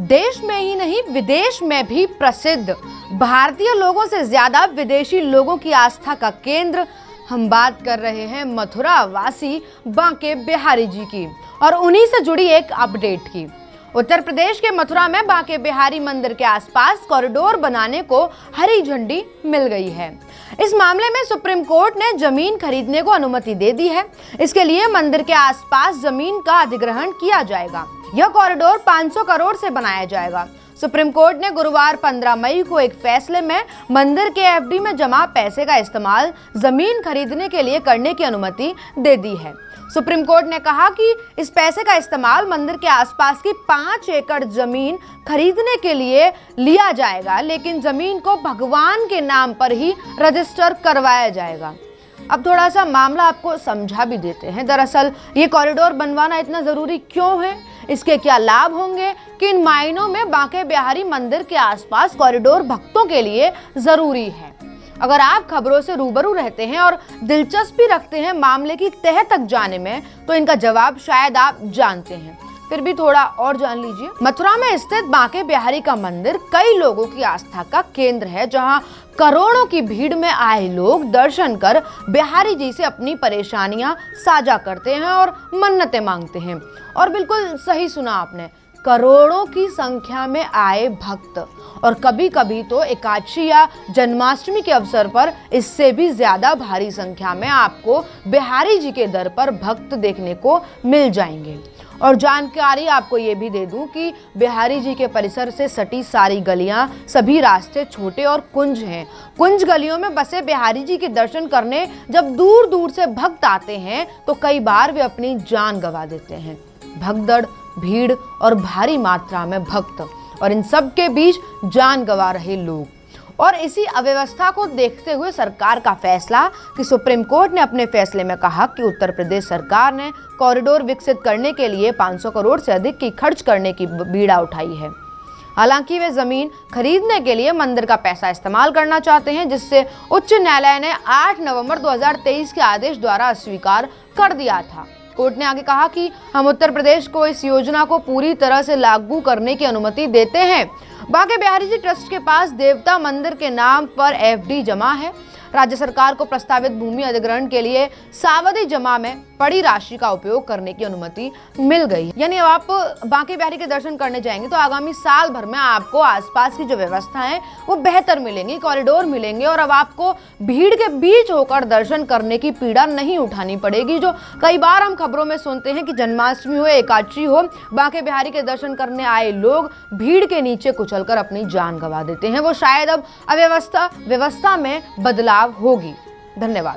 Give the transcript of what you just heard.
देश में ही नहीं विदेश में भी प्रसिद्ध, भारतीय लोगों से ज्यादा विदेशी लोगों की आस्था का केंद्र। हम बात कर रहे हैं मथुरा वासी बांके बिहारी जी की और उन्हीं से जुड़ी एक अपडेट की। उत्तर प्रदेश के मथुरा में बांके बिहारी मंदिर के आसपास कॉरिडोर बनाने को हरी झंडी मिल गई है। इस मामले में सुप्रीम कोर्ट ने जमीन खरीदने को अनुमति दे दी है। इसके लिए मंदिर के आसपास जमीन का अधिग्रहण किया जाएगा। यह कॉरिडोर 500 करोड़ से बनाया जाएगा। सुप्रीम कोर्ट ने गुरुवार 15 मई को एक फैसले में मंदिर के एफडी में जमा पैसे का इस्तेमाल जमीन खरीदने के लिए करने की अनुमति दे दी है। सुप्रीम कोर्ट ने कहा कि इस पैसे का इस्तेमाल मंदिर के आसपास की 5 एकड़ जमीन खरीदने के लिए लिया जाएगा, लेकिन जमीन को भगवान के नाम पर ही रजिस्टर करवाया जाएगा। अब थोड़ा सा मामला आपको समझा भी देते हैं। दरअसल ये कॉरिडोर बनवाना इतना जरूरी क्यों है, इसके क्या लाभ होंगे, किन मायनों में बांके बिहारी मंदिर के आसपास कॉरिडोर भक्तों के लिए जरूरी है। अगर आप खबरों से रूबरू रहते हैं और दिलचस्पी रखते हैं मामले की तह तक जाने में, तो इनका जवाब शायद आप जानते हैं। फिर भी थोड़ा और जान लीजिए। मथुरा में स्थित बांके बिहारी का मंदिर कई लोगों की आस्था का केंद्र है, जहां करोड़ों की भीड़ में आए लोग दर्शन कर बिहारी जी से अपनी परेशानियां साझा करते हैं और मन्नतें मांगते हैं। और बिल्कुल सही सुना आपने, करोड़ों की संख्या में आए भक्त, और कभी कभी तो एकादशी या जन्माष्टमी के अवसर पर इससे भी ज्यादा भारी संख्या में आपको बिहारी जी के दर पर भक्त देखने को मिल जाएंगे। और जानकारी आपको ये भी दे दूं कि बिहारी जी के परिसर से सटी सारी गलियां, सभी रास्ते छोटे और कुंज हैं। कुंज गलियों में बसे बिहारी जी के दर्शन करने जब दूर दूर से भक्त आते हैं तो कई बार वे अपनी जान गंवा देते हैं। भगदड़, भीड़ और भारी मात्रा में भक्त, और इन सब के बीच जान गंवा रहे लोग। और इसी अव्यवस्था को देखते हुए सरकार का फैसला कि सुप्रीम कोर्ट ने अपने फैसले में कहा कि उत्तर प्रदेश सरकार ने कॉरिडोर विकसित करने के लिए 500 करोड़ से अधिक की खर्च करने की बीड़ा उठाई है। हालांकि वे जमीन खरीदने के लिए मंदिर का पैसा इस्तेमाल करना चाहते हैं, जिससे उच्च न्यायालय ने 8 नवंबर 2023 के आदेश द्वारा अस्वीकार कर दिया था। कोर्ट ने आगे कहा कि हम उत्तर प्रदेश को इस योजना को पूरी तरह से लागू करने की अनुमति देते हैं। बांके बिहारी जी ट्रस्ट के पास देवता मंदिर के नाम पर एफडी जमा है। राज्य सरकार को प्रस्तावित भूमि अधिग्रहण के लिए सावधि जमा में पड़ी राशि का उपयोग करने की अनुमति मिल गई। यानी अब आप बांके बिहारी के दर्शन करने जाएंगे तो आगामी साल भर में आपको आसपास की जो व्यवस्था है वो बेहतर मिलेंगी, कॉरिडोर मिलेंगे, और अब आपको भीड़ के बीच होकर दर्शन करने की पीड़ा नहीं उठानी पड़ेगी। जो कई बार हम खबरों में सुनते हैं कि जन्माष्टमी हो, एकादशी हो, बांके बिहारी के दर्शन करने आए लोग भीड़ के नीचे कुचलकर अपनी जान गंवा देते हैं। वो शायद अब व्यवस्था में बदलाव होगी। धन्यवाद।